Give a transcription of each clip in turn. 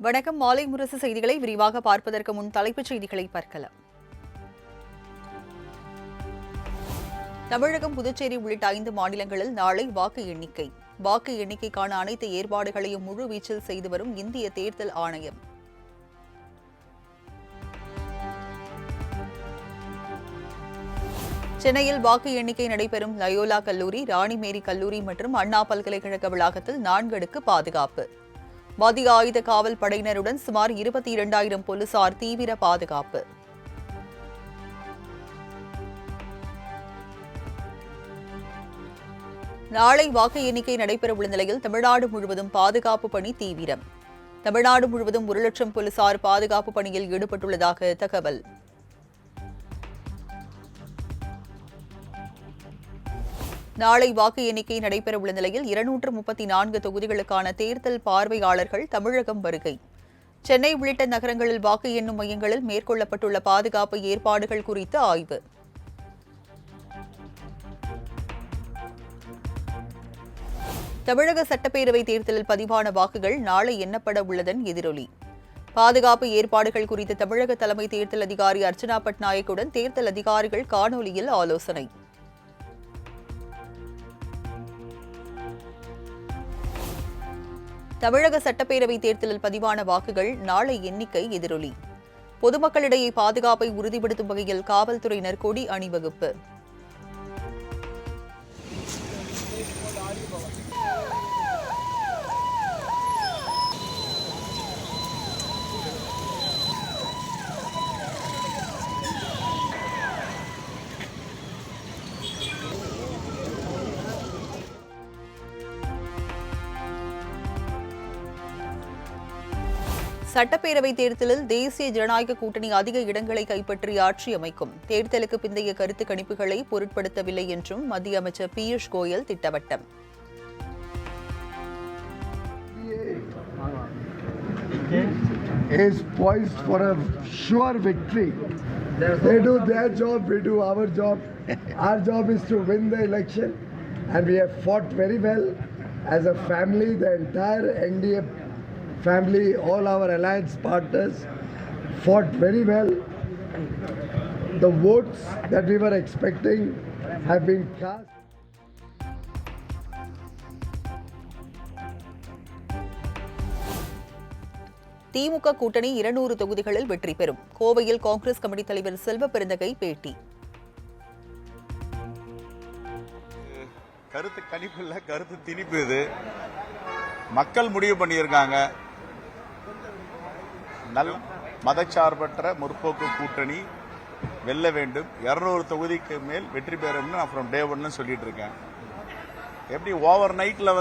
வணக்கம். மாலை முரசு செய்திகளை விரிவாக பார்ப்பதற்கு முன் தலைப்புச் செய்திகளை பார்க்கலாம். தமிழகம், புதுச்சேரி உள்ளிட்ட 5 மாநிலங்களில் நாளை வாக்கு எண்ணிக்கை. வாக்கு எண்ணிக்கைக்கான அனைத்து ஏற்பாடுகளையும் முழுவீச்சில் செய்து வரும் இந்திய தேர்தல் ஆணையம். சென்னையில் வாக்கு எண்ணிக்கை நடைபெறும் லயோலா கல்லூரி, ராணி மேரி கல்லூரி மற்றும் அண்ணா பல்கலைக்கழக வளாகத்தில் 4 அடுக்கு பாதுகாப்பு. மத்திய ஆயுத காவல் படையினருடன் சுமார் 22,000 போலீசார் தீவிர பாதுகாப்பு. நாளை வாக்கு எண்ணிக்கை நடைபெறவுள்ள நிலையில் தமிழ்நாடு முழுவதும் பாதுகாப்பு பணி தீவிரம். தமிழ்நாடு முழுவதும் 1 லட்சம் போலீசார் பாதுகாப்பு பணியில் ஈடுபட்டுள்ளதாக தகவல். நாளை வாக்கு எண்ணிக்கை நடைபெறவுள்ள நிலையில் 234 தொகுதிகளுக்கான தேர்தல் பார்வையாளர்கள் தமிழகம் வருகை. சென்னை உள்ளிட்ட நகரங்களில் வாக்கு எண்ணும் மையங்களில் மேற்கொள்ளப்பட்டுள்ள பாதுகாப்பு ஏற்பாடுகள் குறித்து ஆய்வு. தமிழக சட்டப்பேரவைத் தேர்தலில் பதிவான வாக்குகள் நாளை எண்ணப்பட உள்ளதன் எதிரொலி. பாதுகாப்பு ஏற்பாடுகள் குறித்து தமிழக தலைமை தேர்தல் அதிகாரி அர்ச்சனா பட்நாயக்குடன் தேர்தல் அதிகாரிகள் காணொலியில் ஆலோசனை. தமிழக சட்டப்பேரவை தேர்தலில் பதிவான வாக்குகள் நாளை எண்ணிக்கை எதிரொலி. பொதுமக்களிடையே பாதுகாப்பை உறுதிப்படுத்தும் வகையில் காவல்துறையினர் கொடி அணிவகுப்பு. சட்டப்பேரவைத் தேர்தலில் தேசிய ஜனநாயக கூட்டணி அதிக இடங்களை கைப்பற்றி ஆட்சி அமைக்கும். தேர்தலுக்கு பிந்தைய கருத்து கணிப்புகளை பொருட்படுத்தவில்லை என்றும் மத்திய அமைச்சர் Piyush Goyal திட்டவட்டம். Is poised for a sure victory. They do their job, we do our job. Our job is to win the election, and we have fought very well as a family. The entire NDA family, all our alliance partners fought very well. The votes that we were expecting have been cast. திமுக கூட்டணி 200 தொகுதிகளில் வெற்றி பெறும். கோவையில் Congress committee தலைவர் செல்வ பெருந்தகை பேட்டி. கருத்து கணிப்பு இல்ல, கருத்து திணிப்பு. இது மக்கள் முடிவு பண்ணியிருக்காங்க. நல்ல மதச்சார்பற்ற முற்போக்கு கூட்டணி வெல்ல வேண்டும், 200 தொகுதிக்கு மேல் வெற்றி பெறும்னு நான் ஃப்ரம் டே 1 சொல்லிட்டு இருக்கேன். எப்படி ஓவர் நைட்ல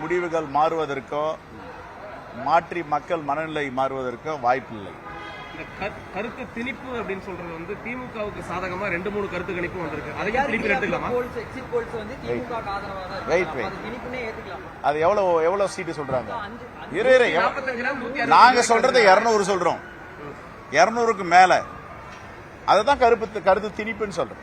முடிவுகள் மாறுவதற்கோ மாற்றி மக்கள் மனநிலை மாறுவதற்கோ வாய்ப்பில்லை. கருத்து திணிப்பு அப்படின்னு சொல்றது திமுகவுக்கு சாதகமா 2-3 கருத்து கணிப்பு வந்திருக்கு. அதையும் திணிப்பு எடுத்துக்கலாமா? அது எவ்வளவு சீட்டு சொல்றாங்க? நாங்க சொல்றது 200 சொல்றோம். 200க்கு மேல அதுதான் கருத்து திணிப்புன்னு சொல்றோம்.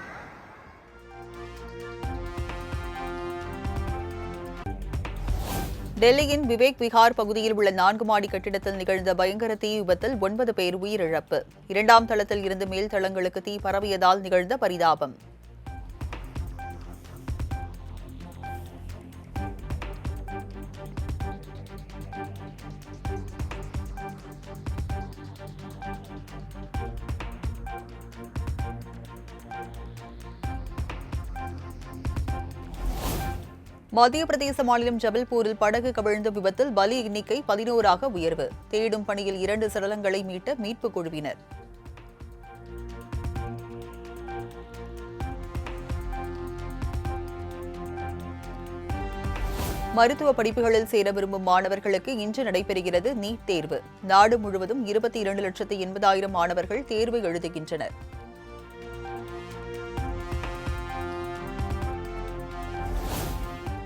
டெல்லியின் விவேக் விஹார் பகுதியில் உள்ள 4 மாடி கட்டிடத்தில் நிகழ்ந்த பயங்கர தீ விபத்தில் 9 பேர் உயிரிழப்பு. 2ஆம் தளத்தில் இருந்து மேல் தளங்களுக்கு தீ பரவியதால் நிகழ்ந்த பரிதாபம். மத்திய பிரதேச மாநிலம் ஜபல்பூரில் படகு கவிழ்ந்த விபத்தில் பலி எண்ணிக்கை 11ஆக உயர்வு. தேடும் பணியில் 2 சடலங்களை மீட்ட மீட்புக் குழுவினர். மருத்துவ படிப்புகளில் சேர விரும்பும் மாணவர்களுக்கு இன்று நடைபெறுகிறது நீட் தேர்வு. நாடு முழுவதும் 22,80,000 மாணவர்கள் தேர்வு எழுதுகின்றனர்.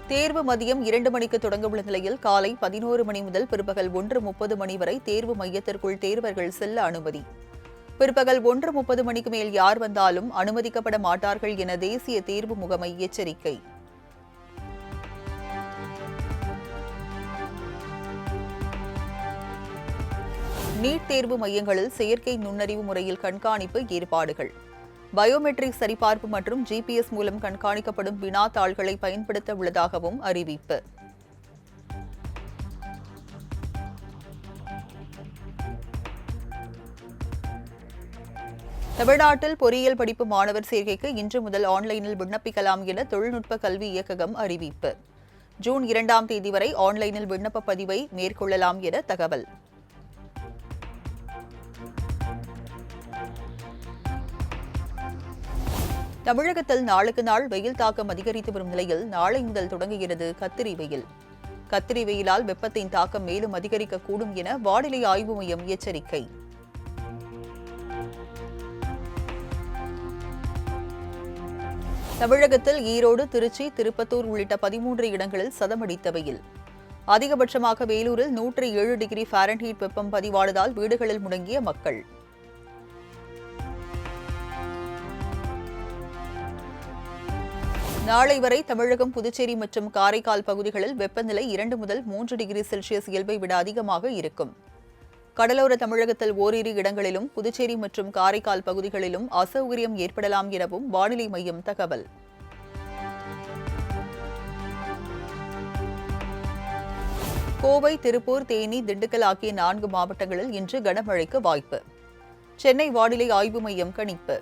தேர்வு மதியம் 2 மணிக்கு தொடங்கவுள்ள நிலையில் காலை 11 மணி முதல் பிற்பகல் 1:30 மணி வரை தேர்வு மையத்திற்குள் தேர்வர்கள் செல்ல அனுமதி. பிற்பகல் 1:30 மணிக்கு மேல் யார் வந்தாலும் அனுமதிக்கப்பட மாட்டார்கள் என தேசிய தேர்வு முகமை எச்சரிக்கை. நீட் தேர்வு மையங்களில் செயற்கை நுண்ணறிவு முறையில் கண்காணிப்பு ஏற்பாடுகள். பயோமெட்ரிக் சரிபார்ப்பு மற்றும் GPS மூலம் கண்காணிக்கப்படும் வினாத்தாள்களை பயன்படுத்த உள்ளதாகவும் அறிவிப்பு. தமிழ்நாட்டில் பொறியியல் படிப்பு மாணவர் சேர்க்கைக்கு இன்று முதல் ஆன்லைனில் விண்ணப்பிக்கலாம் என தொழில்நுட்ப கல்வி இயக்ககம் அறிவிப்பு. ஜூன் 2ஆம் தேதி வரை ஆன்லைனில் விண்ணப்ப பதிவை மேற்கொள்ளலாம் என தகவல். தமிழகத்தில் நாளுக்கு நாள் வெயில் தாக்கம் அதிகரித்து வரும் நிலையில் நாளை முதல் தொடங்குகிறது கத்திரி வெயில். கத்திரி வெயிலால் வெப்பத்தின் தாக்கம் மேலும் அதிகரிக்கக்கூடும் என வானிலை ஆய்வு மையம் எச்சரிக்கை. தமிழகத்தில் ஈரோடு, திருச்சி, திருப்பத்தூர் உள்ளிட்ட 13 இடங்களில் சதமடித்த வெயில். அதிகபட்சமாக வேலூரில் 107 டிகிரி ஃபாரன்ஹீட் வெப்பம் பதிவானதால் வீடுகளில் முடங்கிய மக்கள். நாளை வரை தமிழகம், புதுச்சேரி மற்றும் காரைக்கால் பகுதிகளில் வெப்பநிலை 2 முதல் 3 டிகிரி செல்சியஸ் இயல்பை விட அதிகமாக இருக்கும். கடலோர தமிழகத்தில் ஓரிரு இடங்களிலும், புதுச்சேரி மற்றும் காரைக்கால் பகுதிகளிலும் அசௌகரியம் ஏற்படலாம் எனவும் வானிலை மையம் தகவல். கோவை, திருப்பூர், தேனி, திண்டுக்கல் ஆகிய 4 மாவட்டங்களில் இன்று கனமழைக்கு வாய்ப்பு. சென்னை வானிலை ஆய்வு மையம் கணிப்பு.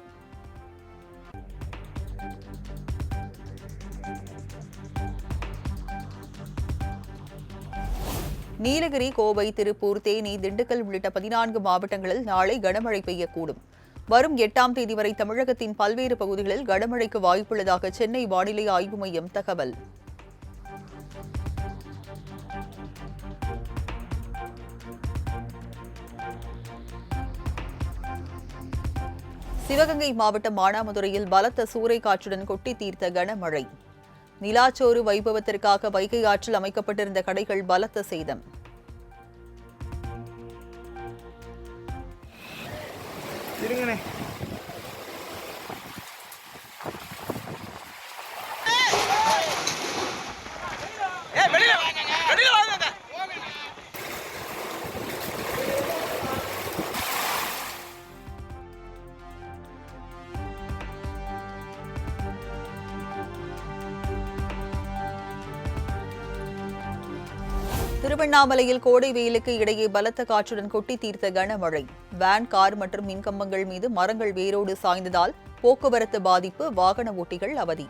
நீலகிரி, கோவை, திருப்பூர், தேனி, திண்டுக்கல் உள்ளிட்ட 14 மாவட்டங்களில் நாளை கனமழை பெய்யக்கூடும். வரும் 8ஆம் தேதி வரை தமிழகத்தின் பல்வேறு பகுதிகளில் கனமழைக்கு வாய்ப்புள்ளதாக சென்னை வானிலை ஆய்வு மையம் தகவல். சிவகங்கை மாவட்டம் மானாமதுரையில் பலத்த சூறை காற்றுடன் கொட்டி தீர்த்த கனமழை. நிலாச்சோறு வைபவத்திற்காக வைகை ஆற்றில் அமைக்கப்பட்டிருந்த கடைகள் பலத்த சேதம். திருவண்ணாமலையில் கோடை வெயிலுக்கு இடையே பலத்த காற்றுடன் கொட்டி தீர்த்த கனமழை. வேன், கார் மற்றும் மின்கம்பங்கள் மீது மரங்கள் வேரோடு சாய்ந்ததால் போக்குவரத்து பாதிப்பு, வாகன ஓட்டிகள் அவதி.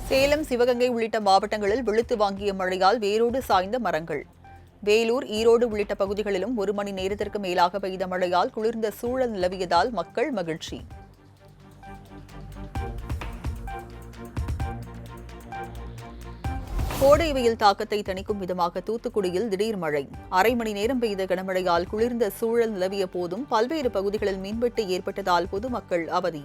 சேலம், சிவகங்கை உள்ளிட்ட மாவட்டங்களில் வெளுத்து வாங்கிய மழையால் வேரோடு சாய்ந்த மரங்கள். வேலூர், ஈரோடு உள்ளிட்ட பகுதிகளிலும் 1 மணி நேரத்திற்கு மேலாக பெய்த மழையால் குளிர்ந்த சூழல் நிலவியதால் மக்கள் மகிழ்ச்சி. கோடை வெயில் தாக்கத்தை தணிக்கும் விதமாக தூத்துக்குடியில் திடீர் மழை. அரை மணி நேரம் பெய்த கனமழையால் குளிர்ந்த சூழல் நிலவிய போதும் பல்வேறு பகுதிகளில் மின்வெட்டு ஏற்பட்டதால் பொதுமக்கள் அவதி.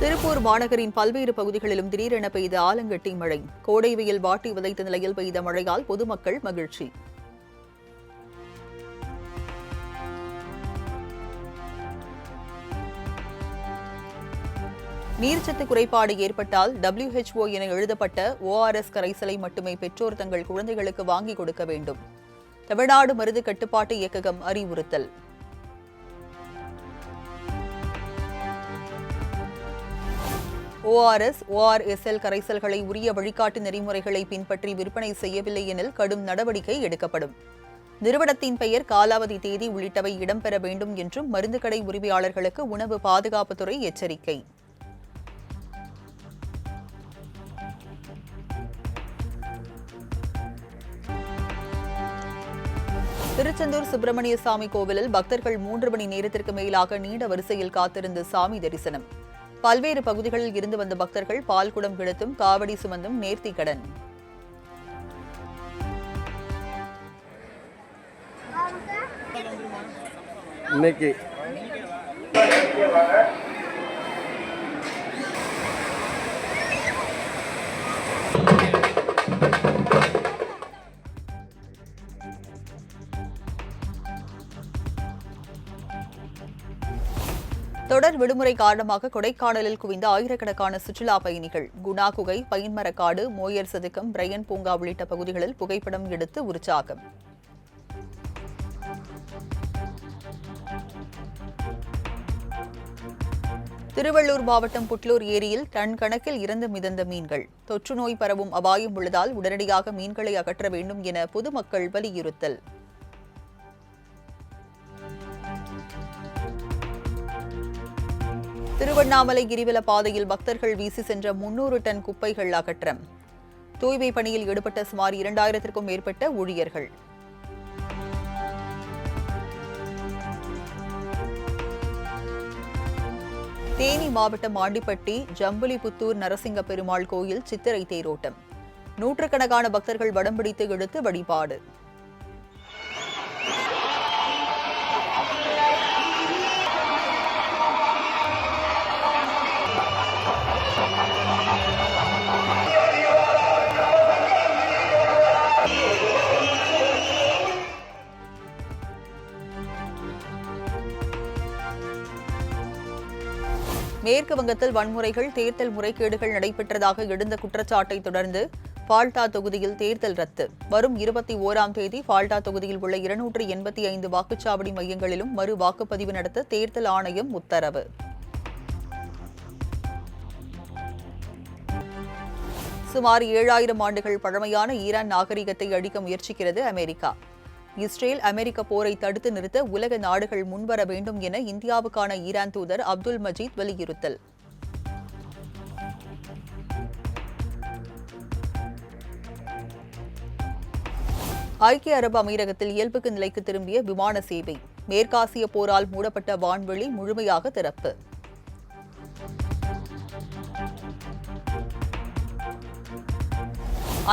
திருப்பூர் மாநகரின் பல்வேறு பகுதிகளிலும் திடீரென பெய்த ஆலங்கட்டி மழை. கோடை வெயில் வாட்டி விதைத்த நிலையில் பெய்த மழையால் பொதுமக்கள் மகிழ்ச்சி. நீர்ச்சத்து குறைபாடு ஏற்பட்டால் WHO என எழுதப்பட்ட ORS கரைசலை மட்டுமே பெற்றோர் தங்கள் குழந்தைகளுக்கு வாங்கிக் கொடுக்க வேண்டும். தமிழ்நாடு மருந்து கட்டுப்பாட்டு இயக்ககம் அறிவுறுத்தல். ORS, ORSL கரைசல்களை உரிய வழிகாட்டு நெறிமுறைகளை பின்பற்றி விற்பனை செய்யவில்லை எனில் கடும் நடவடிக்கை எடுக்கப்படும். நிறுவனத்தின் பெயர், காலாவதி தேதி உள்ளிட்டவை இடம்பெற வேண்டும் என்றும் மருந்து கடை உரிமையாளர்களுக்கு உணவு பாதுகாப்புத்துறை எச்சரிக்கை. திருச்செந்தூர் சுப்பிரமணிய சாமி கோவிலில் பக்தர்கள் 3 மணி நேரத்திற்கு மேலாக நீண்ட வரிசையில் காத்திருந்து சாமி தரிசனம். பல்வேறு பகுதிகளில் இருந்து வந்த பக்தர்கள் பால்குடம் கிடத்தும் காவடி சுமந்தும் நேர்த்தி கடன். இன்னைக்கு தொடர் விடுமுறை காரணமாக கொடைக்கானலில் குவிந்த ஆயிரக்கணக்கான சுற்றுலா பயணிகள் குணா குகை, பைன்மரக்காடு, மோயர் சதுக்கம், பிரையன் பூங்கா உள்ளிட்ட பகுதிகளில் புகைப்படம் எடுத்து உற்சாகம். திருவள்ளூர் மாவட்டம் புட்லூர் ஏரியில் டன் கணக்கில் இறந்து மிதந்த மீன்கள். தொற்று நோய் பரவும் அபாயம் உள்ளதால் உடனடியாக மீன்களை அகற்ற வேண்டும் என பொதுமக்கள் வலியுறுத்தல். திருவண்ணாமலை கிரிவல பாதையில் பக்தர்கள் வீசி சென்ற 300 டன் குப்பைகள் அகற்றம். தூய்மை பணியில் ஈடுபட்ட சுமார் 2000க்கும் மேற்பட்ட ஊழியர்கள். தேனி மாவட்டம் ஆண்டிப்பட்டி ஜம்புலிபுத்தூர் நரசிங்க பெருமாள் கோயில் சித்திரை தேரோட்டம். நூற்றுக்கணக்கான பக்தர்கள் வடம் பிடித்து இழுத்து வழிபாடு. மேற்கு வங்கத்தில் வன்முறைகள், தேர்தல் முறைகேடுகள் நடைபெற்றதாக எழுந்த குற்றச்சாட்டை தொடர்ந்து ஃபால்டா தொகுதியில் தேர்தல் ரத்து. வரும் 21ஆம் தேதி ஃபால்டா தொகுதியில் உள்ள 285 வாக்குச்சாவடி மையங்களிலும் மறு வாக்குப்பதிவு நடத்த தேர்தல் ஆணையம் உத்தரவு. சுமார் 7000 ஆண்டுகள் பழமையான ஈரான் நாகரிகத்தை அழிக்க முயற்சிக்கிறது அமெரிக்கா. இஸ்ரேல் அமெரிக்க போரை தடுத்து நிறுத்த உலக நாடுகள் முன்வர வேண்டும் என இந்தியாவுக்கான ஈரான் தூதர் அப்துல் மஜீத் வலியுறுத்தல். ஐக்கிய அரபு அமீரகத்தில் இயல்புக்கு நிலைக்கு திரும்பிய விமான சேவை. மேற்காசிய போரால் மூடப்பட்ட வான்வெளி முழுமையாக திறப்பு.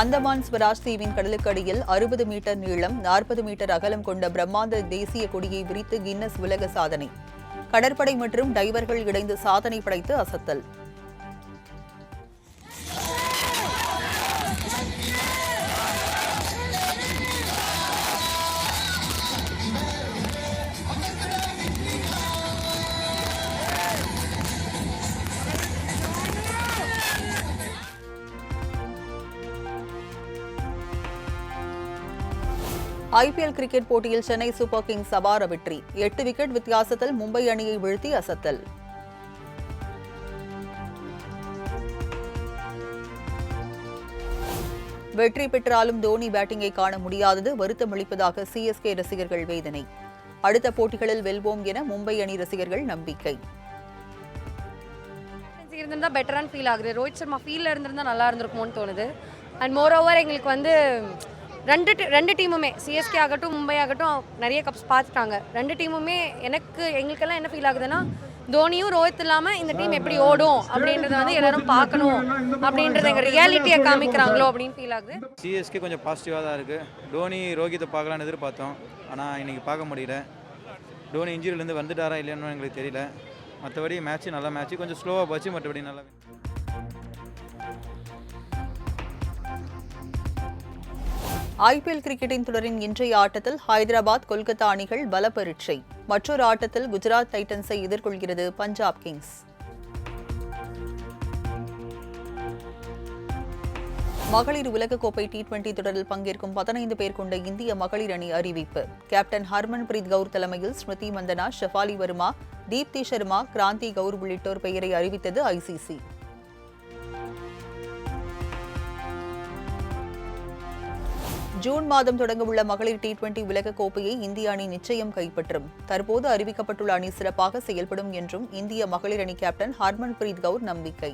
அந்தமான் ஸ்வராஜ் தீவின் கடலுக்கு அடியில் 60 மீட்டர் நீளம், 40 மீட்டர் அகலம் கொண்ட பிரம்மாண்ட தேசிய கொடியை விரித்து கின்னஸ் உலக சாதனை. கடற்படை மற்றும் டைவர்கள் இணைந்து சாதனை படைத்து அசத்தல். ஐபிஎல் கிரிக்கெட் போட்டியில் சென்னை சூப்பர் கிங்ஸ் அபார வெற்றி. 8 விக்கெட் வித்தியாசத்தில் மும்பை அணியை வீழ்த்தி அசத்தல். வெற்றி பெற்றாலும் தோனி பேட்டிங்கை காண முடியாதது வருத்தமளிப்பதாக சிஎஸ்கே ரசிகர்கள் வேதனை. அடுத்த போட்டிகளில் வெல்வோம் என மும்பை அணி ரசிகர்கள் நம்பிக்கை. இருந்தால் பெட்டரான ஃபீல் ஆகுது. ரோஹித் சர்மா ஃபீல்டில் இருந்திருந்தா நல்லா இருந்திருக்குமோன்னு தோணுது. அண்ட் மோர் ஓவர் எங்களுக்கு வந்து ரெண்டு டீமுமே, சிஎஸ்கே ஆகட்டும் மும்பை ஆகட்டும், நிறைய கப்ஸ் பார்த்துட்டாங்க. ரெண்டு டீமுமே எங்களுக்கெல்லாம் என்ன ஃபீல் ஆகுதுன்னா, தோனியும் ரோஹித் இல்லாமல் இந்த டீம் எப்படி ஓடும் அப்படின்றத வந்து எல்லாரும் பார்க்கணும் அப்படின்றத எங்கள் ரியாலிட்டியை காமிக்கிறாங்களோ அப்படின்னு ஃபீல் ஆகுது. சிஎஸ்கே கொஞ்சம் பாசிட்டிவாக தான் இருக்குது. தோனி ரோஹித்தை பார்க்கலான்னு எதிர்பார்த்தோம், ஆனால் இன்றைக்கி பார்க்க முடியல. தோனி இன்ஜுரியிலேருந்து வந்துட்டாரா இல்லைன்னு எங்களுக்கு தெரியல. மற்றபடி மேட்ச்சு நல்ல மேட்ச்சு, கொஞ்சம் ஸ்லோவாக போச்சு, மற்றபடி நல்லா. ஐபிஎல் கிரிக்கெட்டின் தொடரின் இன்றைய ஆட்டத்தில் ஹைதராபாத், கொல்கத்தா அணிகள் பல பரீட்சை. மற்றொரு ஆட்டத்தில் குஜராத் டைட்டன்ஸை எதிர்கொள்கிறது பஞ்சாப் கிங்ஸ். மகளிர் உலகக்கோப்பை T20 தொடரில் பங்கேற்கும் 15 பேர் கொண்ட இந்திய மகளிர் அணி அறிவிப்பு. கேப்டன் ஹர்மன்பிரீத் கவுர் தலைமையில் ஸ்மிருதி மந்தனா, ஷெஃபாலி வர்மா, தீப்தி சர்மா, கிராந்தி கவுர் உள்ளிட்டோர் பெயரை அறிவித்தது ஐசிசி. ஜூன் மாதம் தொடங்கவுள்ள மகளிர் T20 உலகக்கோப்பையை இந்திய அணி நிச்சயம் கைப்பற்றும். தற்போது அறிவிக்கப்பட்டுள்ள அணி சிறப்பாக செயல்படும் என்றும் இந்திய மகளிர் அணி கேப்டன் ஹர்மன்பிரீத் கவுர் நம்பிக்கை.